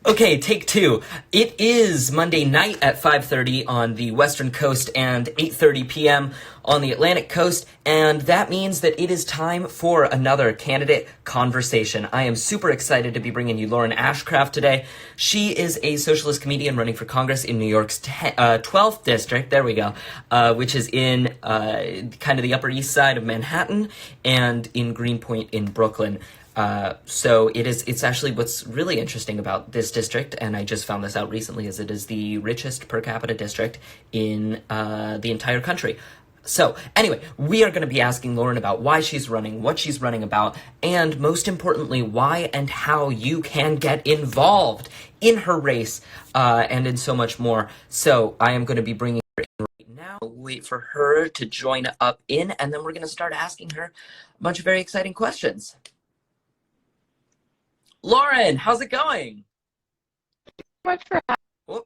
Okay, take two. It is Monday night at 5:30 on the Western Coast and 8:30 p.m. on the Atlantic Coast, and that means that it is time for another candidate conversation. I am super excited to be bringing you Lauren Ashcraft today. She is a socialist comedian running for Congress in New York's 12th district, there we go, which is in kind of the Upper East Side of Manhattan and in Greenpoint in Brooklyn. So it's actually what's really interesting about this district, and I just found this out recently, is it is the richest per capita district in the entire country. So anyway, we are going to be asking Lauren about why she's running, what she's running about, and most importantly, why and how you can get involved in her race and in so much more. So I am going to be bringing her in right now. Wait for her to join up in, and then we're going to start asking her a bunch of very exciting questions. Lauren, how's it going? Much for Oh,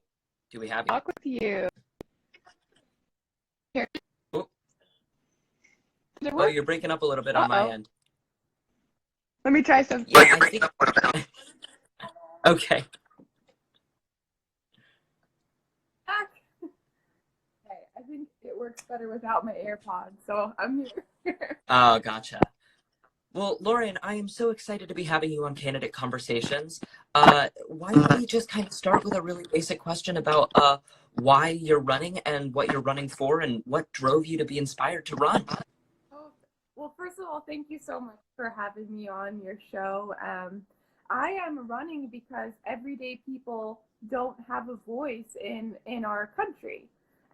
do we have you? talk with you. Here. Oh, you're breaking up a little bit on my end. Let me try something. Yeah, I think... Okay. Okay, I think it works better without my AirPods, so I'm here. Oh, gotcha. Well, Lauren, I am so excited to be having you on Candidate Conversations. Why don't we just kind of start with a really basic question about why you're running and what you're running for and what drove you to be inspired to run? Oh, well, first of all, thank you so much for having me on your show. I am running because everyday people don't have a voice in our country.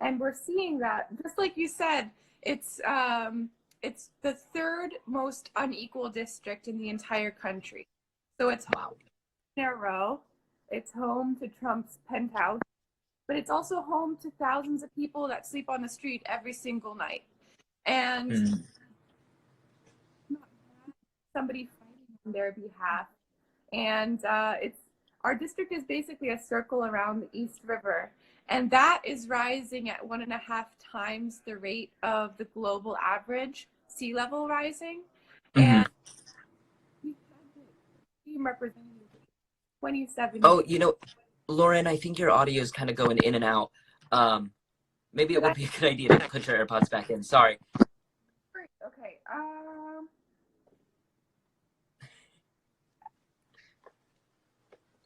And we're seeing that, just like you said, it's the third most unequal district in the entire country. So it's in a row. It's home to Trump's penthouse, but it's also home to thousands of people that sleep on the street every single night. And somebody fighting on their behalf. And our district is basically a circle around the East River. And that is rising at 1.5 times the rate of the global average sea level rising. And we have the team representing 27. Oh, Lauren, I think your audio is kind of going in and out. Maybe it would be a good idea to put your AirPods back in. Sorry. Okay.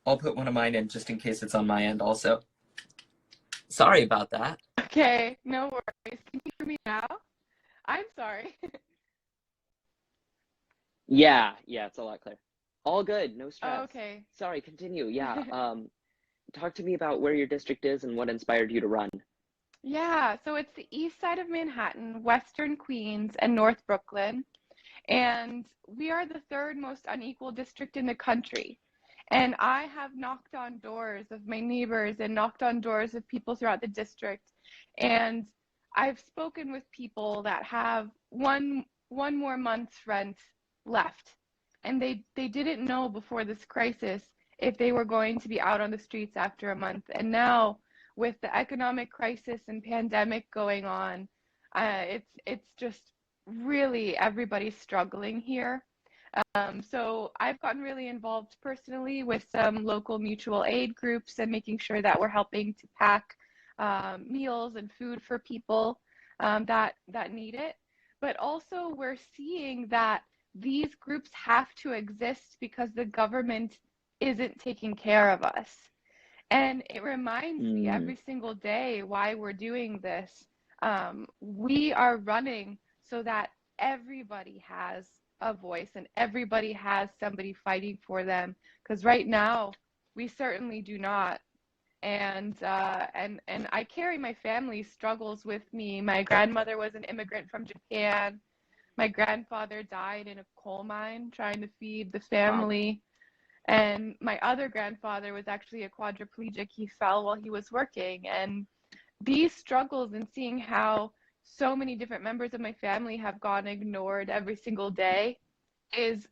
I'll put one of mine in just in case it's on my end also. Sorry about that. Okay, no worries. Can you hear me now? I'm sorry. Yeah, it's a lot clearer. All good, no stress. Oh, okay. Sorry, continue. Yeah, talk to me about where your district is and what inspired you to run. Yeah, so it's the east side of Manhattan, Western Queens, and North Brooklyn. And we are the third most unequal district in the country. And I have knocked on doors of my neighbors and knocked on doors of people throughout the district. And I've spoken with people that have one more month's rent left. And they didn't know before this crisis if they were going to be out on the streets after a month. And now with the economic crisis and pandemic going on, it's just really everybody's struggling here. So I've gotten really involved personally with some local mutual aid groups and making sure that we're helping to pack meals and food for people that need it. But also we're seeing that these groups have to exist because the government isn't taking care of us. And it reminds me every single day why we're doing this. We are running so that everybody has a voice and everybody has somebody fighting for them, because right now we certainly do not. And I carry my family's struggles with me. My grandmother was an immigrant from Japan. My grandfather died in a coal mine trying to feed the family. Wow. And my other grandfather was actually a quadriplegic. He fell while he was working. And these struggles and seeing how so many different members of my family have gone ignored every single day is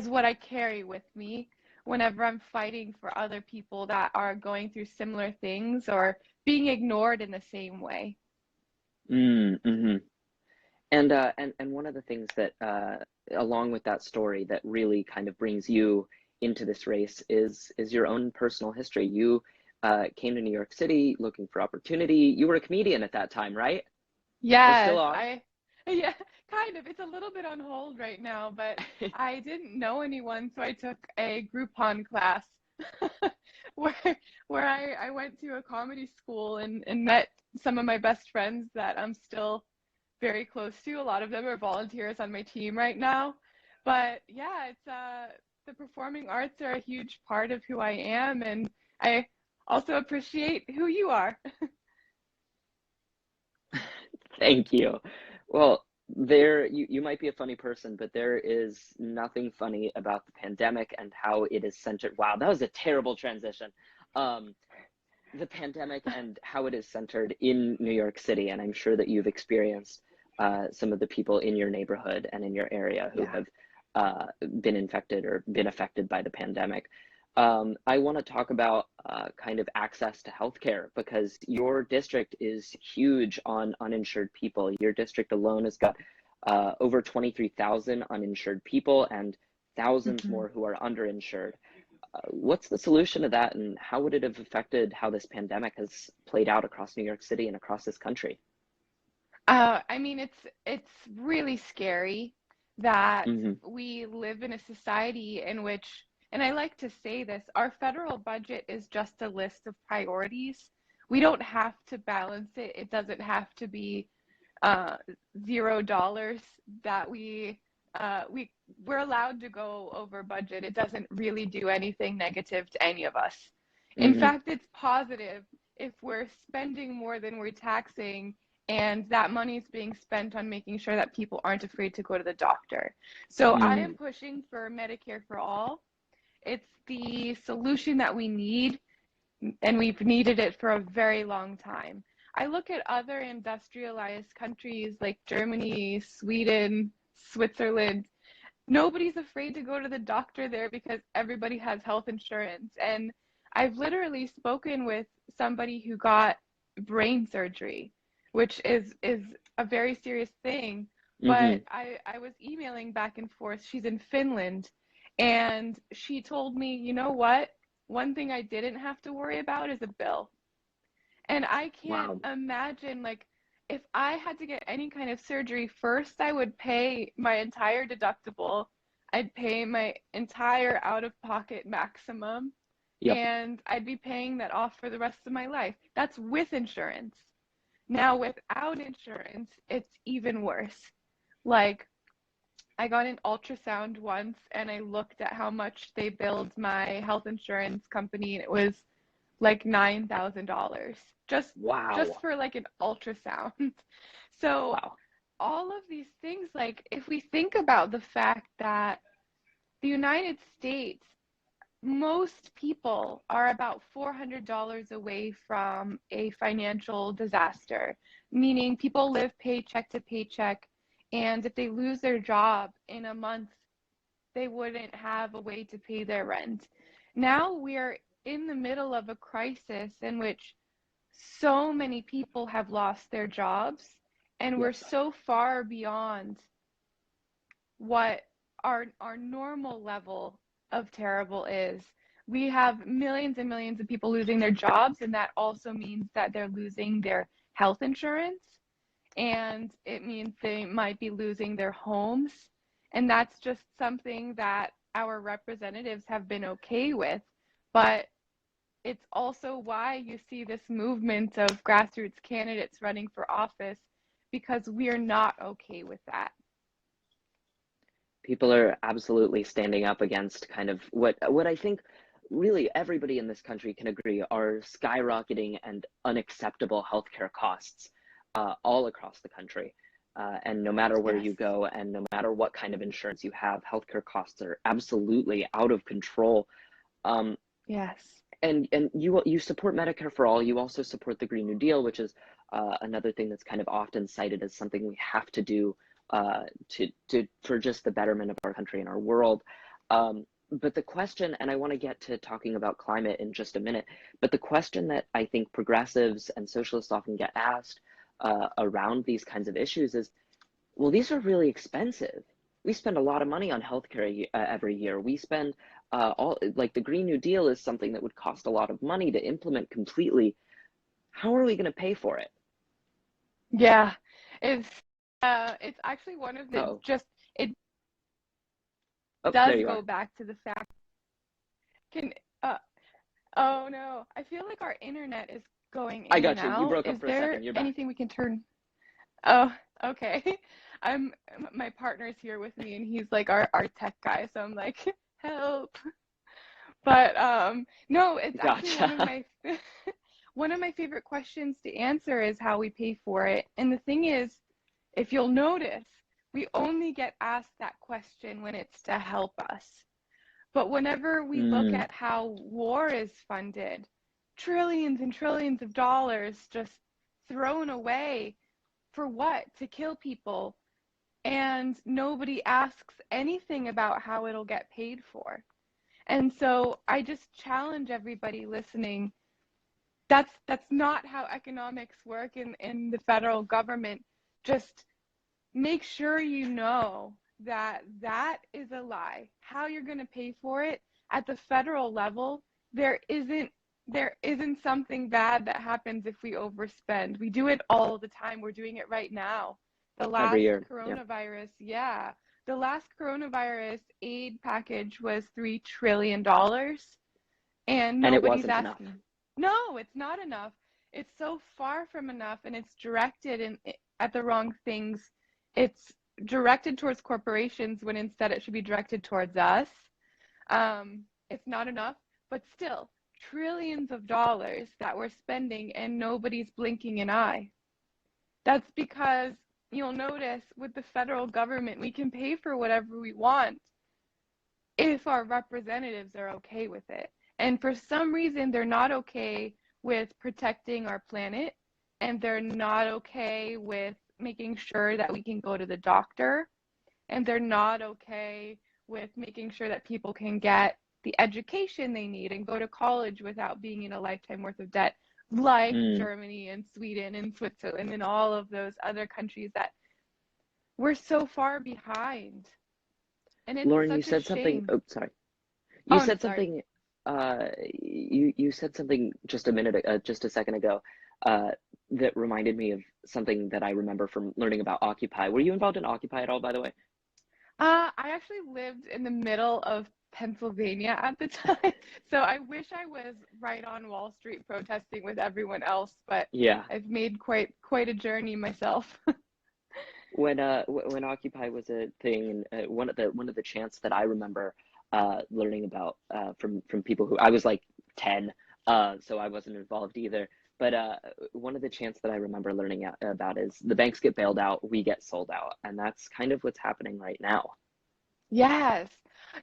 what I carry with me whenever I'm fighting for other people that are going through similar things or being ignored in the same way. Mm-hmm. And one of the things that along with that story that really kind of brings you into this race is your own personal history. You came to New York City looking for opportunity. You were a comedian at that time, right? Or still Yes, are? yeah, kind of. It's a little bit on hold right now, but I didn't know anyone, so I took a Groupon class where I went to a comedy school and met some of my best friends that I'm still very close to. A lot of them are volunteers on my team right now. But yeah, it's the performing arts are a huge part of who I am, and I also appreciate who you are. Thank you. Well, you might be a funny person, but there is nothing funny about the pandemic and how it is centered. Wow, that was a terrible transition. Um, the pandemic and how it is centered in New York City, and I'm sure that you've experienced some of the people in your neighborhood and in your area who Yeah. have been infected or been affected by the pandemic. I want to talk about kind of access to healthcare because your district is huge on uninsured people. Your district alone has got over 23,000 uninsured people and thousands Mhm. more who are underinsured. What's the solution to that, and how would it have affected how this pandemic has played out across New York City and across this country? I mean, it's really scary that Hmm. we live in a society in which, and I like to say this, our federal budget is just a list of priorities. We don't have to balance it. It doesn't have to be uh, $0 that we're allowed to go over budget. It doesn't really do anything negative to any of us. In Hmm. fact, it's positive if we're spending more than we're taxing, and that money is being spent on making sure that people aren't afraid to go to the doctor. So I am Hmm. pushing for Medicare for all. It's the solution that we need, and we've needed it for a very long time. I look at other industrialized countries like Germany, Sweden, Switzerland. Nobody's afraid to go to the doctor there because everybody has health insurance. And I've literally spoken with somebody who got brain surgery, which is a very serious thing. But Hmm. I was emailing back and forth. She's in Finland, and she told me, you know what? One thing I didn't have to worry about is a bill. And I can't Wow. imagine, like, if I had to get any kind of surgery, first I would pay my entire deductible. I'd pay my entire out-of-pocket maximum, Yep. and I'd be paying that off for the rest of my life. That's with insurance. Now, without insurance, it's even worse. Like, I got an ultrasound once and I looked at how much they billed my health insurance company, and it was like $9,000 just Wow. for like an ultrasound. So Wow. all of these things, like if we think about the fact that the United States, most people are about $400 away from a financial disaster, meaning people live paycheck to paycheck, and if they lose their job in a month, they wouldn't have a way to pay their rent. Now we are in the middle of a crisis in which so many people have lost their jobs, and we're Yep. so far beyond what our normal level of terrible is. We have millions and millions of people losing their jobs, and that also means that they're losing their health insurance, and it means they might be losing their homes. And that's just something that our representatives have been okay with. But it's also why you see this movement of grassroots candidates running for office, because we're not okay with that. People are absolutely standing up against kind of what I think really everybody in this country can agree are skyrocketing and unacceptable healthcare costs all across the country. And no matter where Yes. you go and no matter what kind of insurance you have, healthcare costs are absolutely out of control. Um, Yes. and you support Medicare for all. You also support the Green New Deal, which is another thing that's kind of often cited as something we have to do to for just the betterment of our country and our world. But the question, and I want to get to talking about climate in just a minute, but the question that I think progressives and socialists often get asked around these kinds of issues is, well, these are really expensive. We spend a lot of money on healthcare every year. We spend all like the Green New Deal is something that would cost a lot of money to implement completely. How are we going to pay for it? Yeah, it's it's actually one of the Oh, just it oh, there does you go are. back to the fact can oh no, I feel like our internet is going I in and got you. You out. broke up Is for a there second. You're back. anything we can turn? Oh, okay. I'm my partner's here with me and he's like our tech guy, so I'm like, help. But no, it's actually one of Gotcha. my one of my favorite questions to answer is how we pay for it. And the thing is, if you'll notice, we only get asked that question when it's to help us. But whenever we look Mm, at how war is funded, trillions and trillions of dollars just thrown away for what? To kill people. And nobody asks anything about how it'll get paid for. And so I just challenge everybody listening. That's not how economics work in the federal government. Just make sure you know that that is a lie. How you're going to pay for it at the federal level, there isn't something bad that happens if we overspend. We do it all the time. We're doing it right now. The every last year. Yeah. coronavirus, yeah, the last coronavirus aid package was $3 trillion, and And it nobody's wasn't enough. asking. No, it's not enough. It's so far from enough, and it's directed at the wrong things. It's directed towards corporations when instead it should be directed towards us. It's not enough, but still, trillions of dollars that we're spending and nobody's blinking an eye. That's because you'll notice with the federal government, we can pay for whatever we want if our representatives are okay with it. And for some reason, they're not okay with protecting our planet, and they're not okay with making sure that we can go to the doctor, and they're not okay with making sure that people can get the education they need and go to college without being in a lifetime worth of debt, like Mm. Germany and Sweden and Switzerland and all of those other countries that we're so far behind. And it's Lauren, you such a said something. shame. Oh, sorry. Oh, You I'm said sorry. something. You said something just a second ago, uh, that reminded me of something that I remember from learning about Occupy. Were you involved in Occupy at all, by the way? I actually lived in the middle of Pennsylvania at the time, so I wish I was right on Wall Street protesting with everyone else, but Yeah. I've made quite a journey myself. When Occupy was a thing, and one of the chants that I remember learning about from people who I was like 10, so I wasn't involved either. But one of the chants that I remember learning about is the banks get bailed out, we get sold out, and that's kind of what's happening right now. Yes.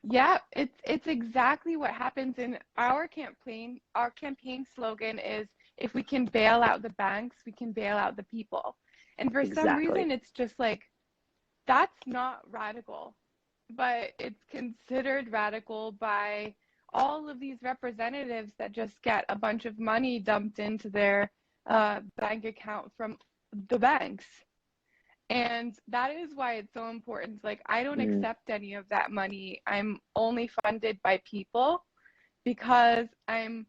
Yeah, it's exactly what happens in our campaign. Our campaign slogan is if we can bail out the banks, we can bail out the people. And for some reason Exactly. it's just like that's not radical, but it's considered radical by all of these representatives that just get a bunch of money dumped into their bank account from the banks. And that is why it's so important. Like, I don't Mm, accept any of that money. I'm only funded by people because I'm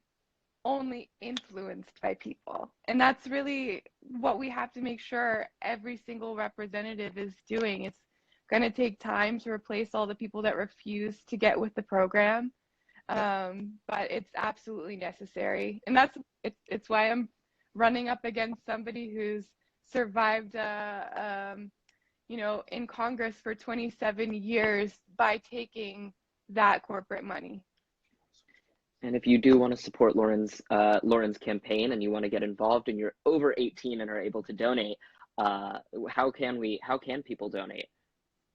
only influenced by people. And that's really what we have to make sure every single representative is doing. It's going to take time to replace all the people that refuse to get with the program. But it's absolutely necessary. And it's why I'm running up against somebody who's survived in Congress for 27 years by taking that corporate money. and if you do want to support Lauren's campaign and you want to get involved and you're over 18 and are able to donate, how can people donate?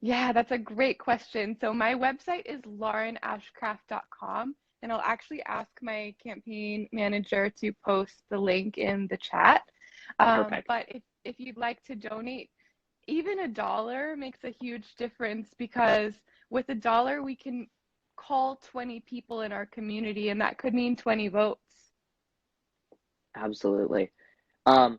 Yeah, that's a great question. So my website is laurenashcraft.com, and I'll actually ask my campaign manager to post the link in the chat. Perfect. But if you'd like to donate, even $1 makes a huge difference because with $1 we can call 20 people in our community, and that could mean 20 votes. Absolutely. Um,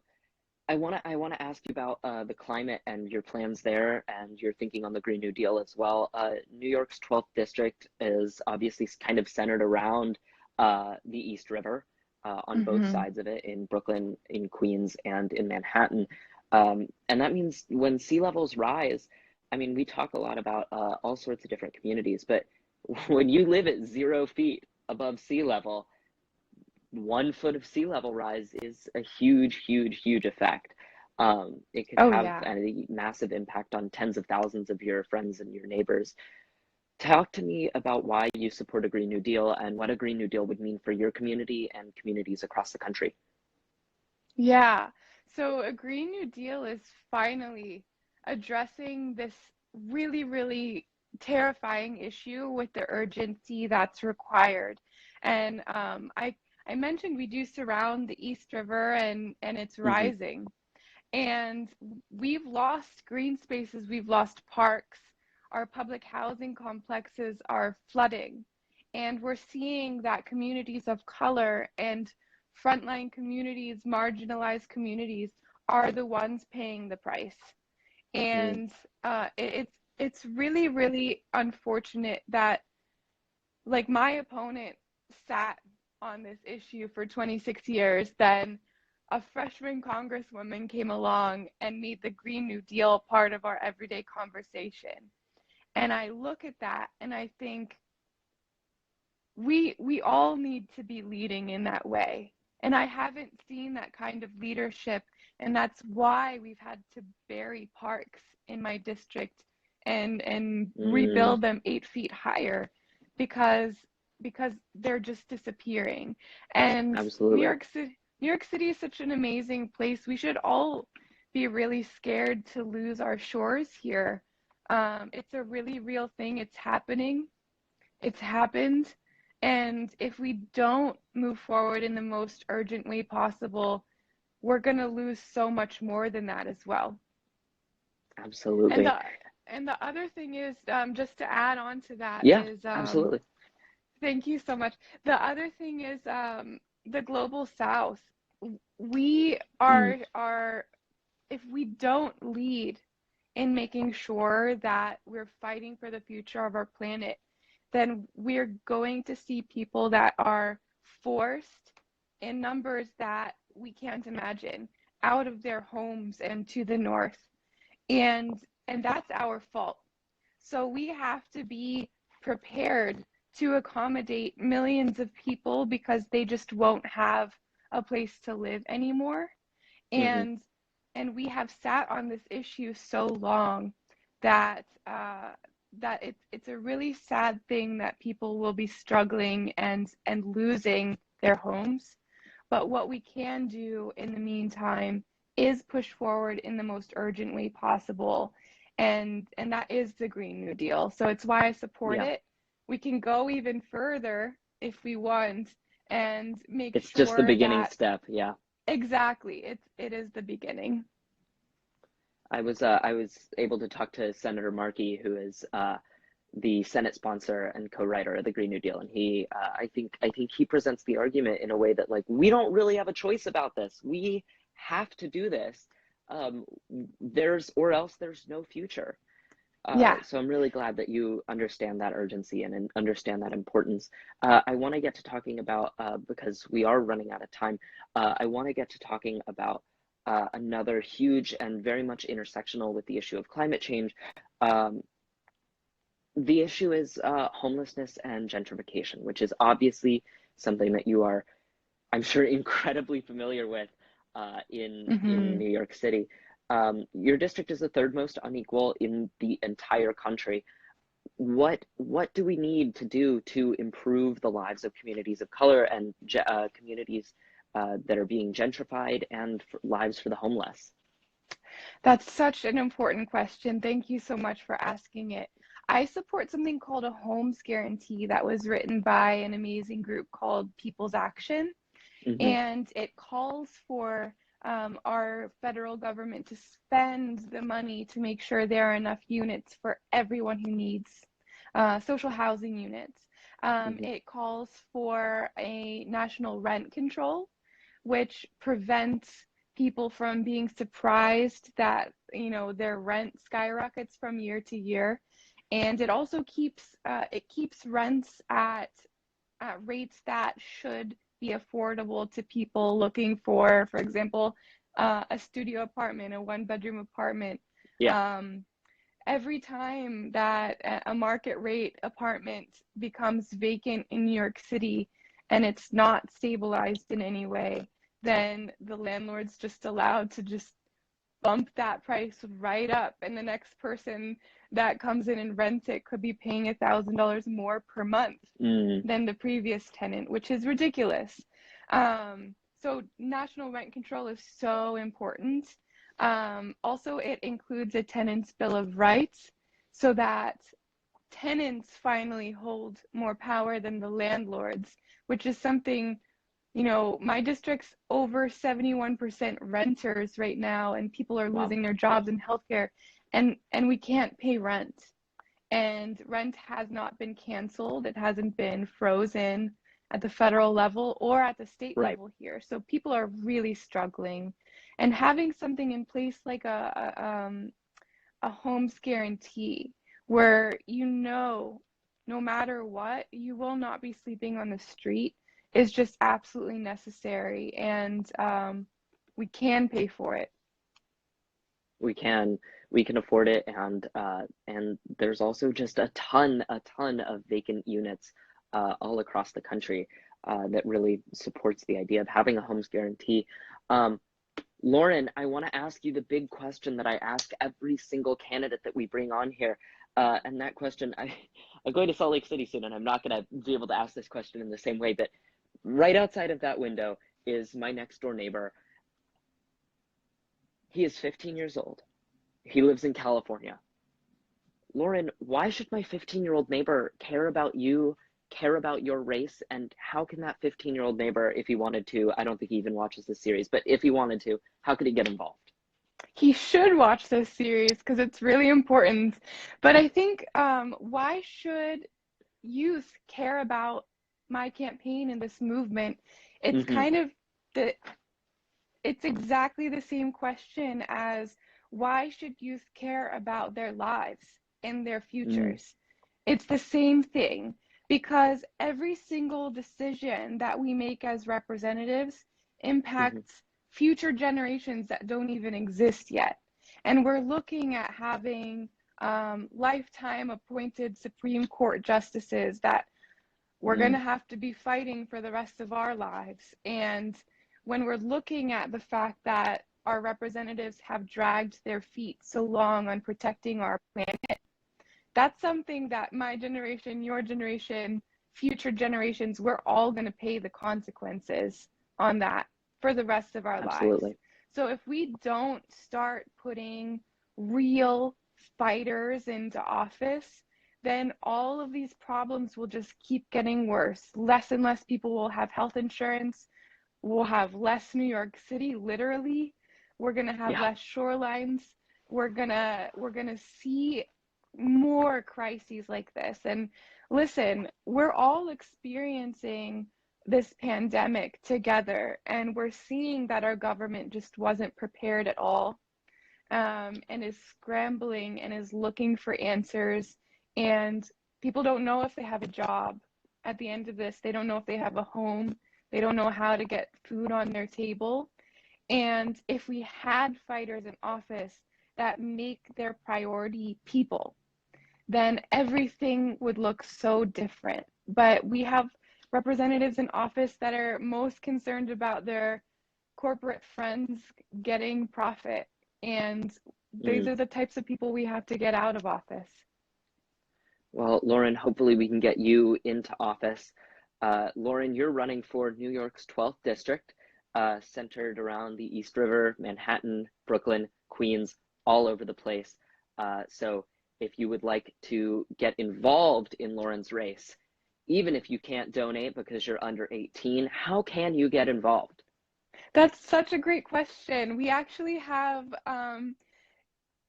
I wanna ask you about the climate and your plans there, and your thinking on the Green New Deal as well. New York's 12th district is obviously kind of centered around the East River on both Mm-hmm. sides of it, in Brooklyn, in Queens, and in Manhattan. And that means when sea levels rise, I mean, we talk a lot about all sorts of different communities, but when you live at 0 feet above sea level, 1 foot of sea level rise is a huge, huge, huge effect. It could Oh, have yeah. a massive impact on tens of thousands of your friends and your neighbors. Talk to me about why you support a Green New Deal and what a Green New Deal would mean for your community and communities across the country. Yeah. So a Green New Deal is finally addressing this really, really terrifying issue with the urgency that's required. And I mentioned we do surround the East River and it's Hmm. rising. And we've lost green spaces, we've lost parks, our public housing complexes are flooding. And we're seeing that communities of color and frontline communities, marginalized communities, are the ones paying the price. Mm. And it's really, really unfortunate that like my opponent sat on this issue for 26 years, then a freshman congresswoman came along and made the Green New Deal part of our everyday conversation. And I look at that and I think we all need to be leading in that way. And I haven't seen that kind of leadership, and that's why we've had to bury parks in my district and Mm. rebuild them 8 feet higher because they're just disappearing. And Absolutely. New York City is such an amazing place. We should all be really scared to lose our shores here. It's a really real thing. It's happening. It's happened. And if we don't move forward in the most urgent way possible, we're going to lose so much more than that as well. And Absolutely. the other thing is, just to add on to that Yeah, is, absolutely. thank you so much. The other thing is, the global South. We Mm. are if we don't lead in making sure that we're fighting for the future of our planet, then we're going to see people that are forced in numbers that we can't imagine out of their homes and to the north. And that's our fault. So we have to be prepared to accommodate millions of people because they just won't have a place to live anymore. Hmm. And we have sat on this issue so long that it's a really sad thing that people will be struggling and losing their homes. But what we can do in the meantime is push forward in the most urgent way possible, and that is the Green New Deal. So it's why I support Yeah. it. We can go even further if we want and make It's just the sure beginning that step. Yeah. exactly it is the beginning. I was able to talk to Senator Markey, who is the Senate sponsor and co-writer of the Green New Deal, and I think he presents the argument in a way that, like, we don't really have a choice about this. We have to do this. Um, or else there's no future. Yeah. So I'm really glad that you understand that urgency and understand that importance. I want to get to talking about, because we are running out of time, I want to get to talking about another huge and very much intersectional with the issue of climate change. Um, the issue is homelessness and gentrification, which is obviously something that you are, I'm sure, incredibly familiar with in Hmm. New York City. Your district is the third most unequal in the entire country. What do we need to do to improve the lives of communities of color and communities that are being gentrified, and lives for the homeless? That's such an important question. Thank you so much for asking it. I support something called a homes guarantee that was written by an amazing group called People's Action. Hmm. And it calls for our federal government to spend the money to make sure there are enough units for everyone who needs social housing units. Hmm. It calls for a national rent control, which prevents people from being surprised that, you know, their rent skyrockets from year to year. And it also keeps rents at rates that should be affordable to people looking for example, a studio apartment, a one-bedroom apartment. Yeah. Every time that a market rate apartment becomes vacant in New York City and it's not stabilized in any way, then the landlord's just allowed to just bump that price right up, and the next person that comes in and rents it could be paying $1,000 more per month than the previous tenant, which is ridiculous. So national rent control is so important. Also, it includes a tenant's bill of rights so that tenants finally hold more power than the landlords, which is something, you know, my district's over 71% renters right now, and people are losing their jobs in healthcare, and we can't pay rent. And rent has not been canceled. It hasn't been frozen at the federal level or at the state level here. So people are really struggling. And having something in place like a homes guarantee, where you know, no matter what, you will not be sleeping on the street, is just absolutely necessary. And we can pay for it. We can afford it, and there's also just a ton of vacant units all across the country that really supports the idea of having a homes guarantee. Lauren, I want to ask you the big question that I ask every single candidate that we bring on here. And that question, I'm going to Salt Lake City soon, and I'm not going to be able to ask this question in the same way, but right outside of that window is my next door neighbor. He is 15 years old. He lives in California. Lauren, why should my 15-year-old neighbor care about you, care about your race, and how can that 15-year-old neighbor, if he wanted to, I don't think he even watches this series, but if he wanted to, how could he get involved? He should watch this series because it's really important. But I think, why should youth care about my campaign and this movement? It's kind of it's exactly the same question as why should youth care about their lives and their futures? It's the same thing, because every single decision that we make as representatives impacts future generations that don't even exist yet. And we're looking at having lifetime appointed Supreme Court justices that we're going to have to be fighting for the rest of our lives. And when we're looking at the fact that our representatives have dragged their feet so long on protecting our planet, that's something that my generation, your generation, future generations, we're all going to pay the consequences on that for the rest of our lives. So if we don't start putting real fighters into office, then all of these problems will just keep getting worse. Less and less people will have health insurance. We'll have less New York City, literally. We're going to have less shorelines. We're going to see more crises like this. And listen, we're all experiencing this pandemic together, and we're seeing that our government just wasn't prepared at all, and is scrambling and is looking for answers. And people don't know if they have a job at the end of this. They don't know if they have a home. They don't know how to get food on their table. And if we had fighters in office that make their priority people, then everything would look so different. But we have representatives in office that are most concerned about their corporate friends getting profit. And these are the types of people we have to get out of office. Well, Lauren, hopefully we can get you into office. Lauren, you're running for New York's 12th district, centered around the East River, Manhattan, Brooklyn, Queens, all over the place. So if you would like to get involved in Lauren's race, even if you can't donate because you're under 18, how can you get involved? That's such a great question. We actually have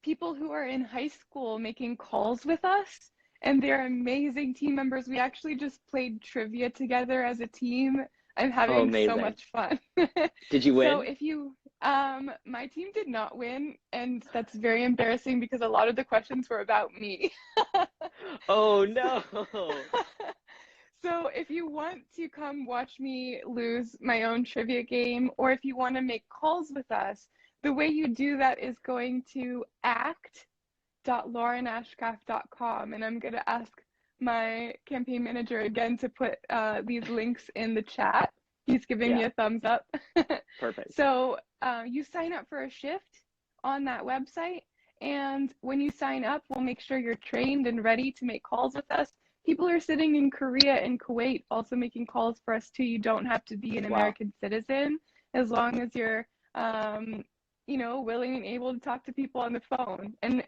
people who are in high school making calls with us, and they're amazing team members. We actually just played trivia together as a team. I'm having so much fun. Did you win? So if you, My team did not win, and that's very embarrassing because a lot of the questions were about me. Oh no. So if you want to come watch me lose my own trivia game, or if you want to make calls with us, the way you do that is going to act.laurenashcraft.com, and I'm going to ask my campaign manager again to put these links in the chat. He's giving me a thumbs up. Perfect. So you sign up for a shift on that website, and when you sign up, we'll make sure you're trained and ready to make calls with us. People are sitting in Korea and Kuwait also making calls for us too. You don't have to be an American citizen as long as you're, willing and able to talk to people on the phone. And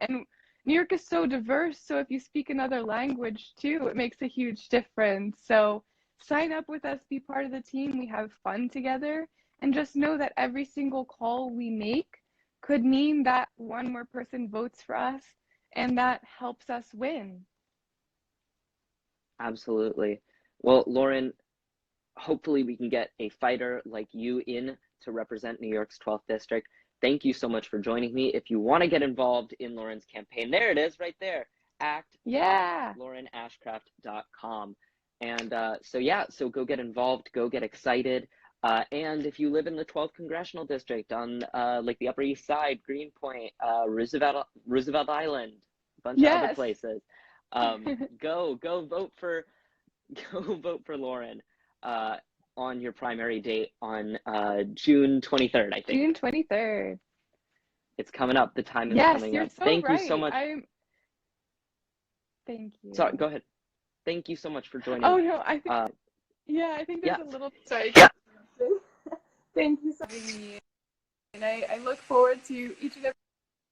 New York is so diverse, so if you speak another language too, it makes a huge difference. So sign up with us, be part of the team. We have fun together, and just know that every single call we make could mean that one more person votes for us, and that helps us win. Absolutely. Well, Lauren, hopefully we can get a fighter like you in to represent New York's 12th district. Thank you so much for joining me. If you want to get involved in Lauren's campaign, there it is right there, act.laurenashcraft.com. And so go get involved, go get excited. And if you live in the 12th Congressional District on like the Upper East Side, Greenpoint, Roosevelt Island, a bunch of other places, go vote for Lauren on your primary date on June 23rd, I think. June 23rd. It's coming up. The time is coming up. So Thank right. you so much. Thank you. Sorry, go ahead. Thank you so much for joining. Oh no, I think I think there's a little sorry. Thank you so much for having me. And I look forward to each and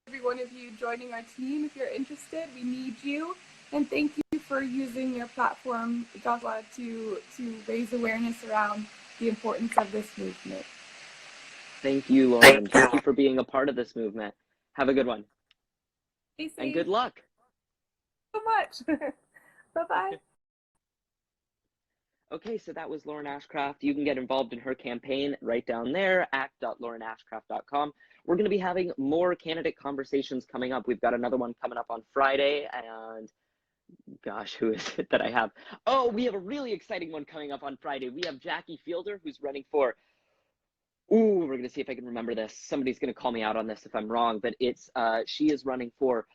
every one of you joining our team. If you're interested, we need you. And thank you for using your platform, Joshua, to raise awareness around the importance of this movement. Thank you, Lauren. Thank you for being a part of this movement. Have a good one. Stay safe. And good luck. So much. Bye-bye. Okay, so that was Lauren Ashcraft. You can get involved in her campaign right down there, act.laurenashcraft.com. We're going to be having more candidate conversations coming up. We've got another one coming up on Friday, and gosh, who is it that I have? Oh, we have a really exciting one coming up on Friday. We have Jackie Fielder, who's running for, we're going to see if I can remember this. Somebody's going to call me out on this if I'm wrong, but she is running for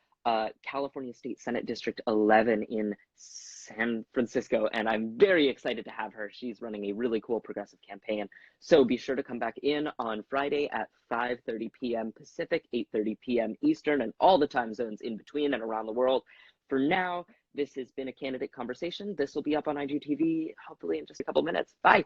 California State Senate District 11 in San Francisco, and I'm very excited to have her. She's running a really cool progressive campaign. So be sure to come back in on Friday at 5:30 p.m. Pacific, 8:30 p.m. Eastern, and all the time zones in between and around the world. For now, this has been a candidate conversation. This will be up on IGTV hopefully in just a couple minutes. Bye.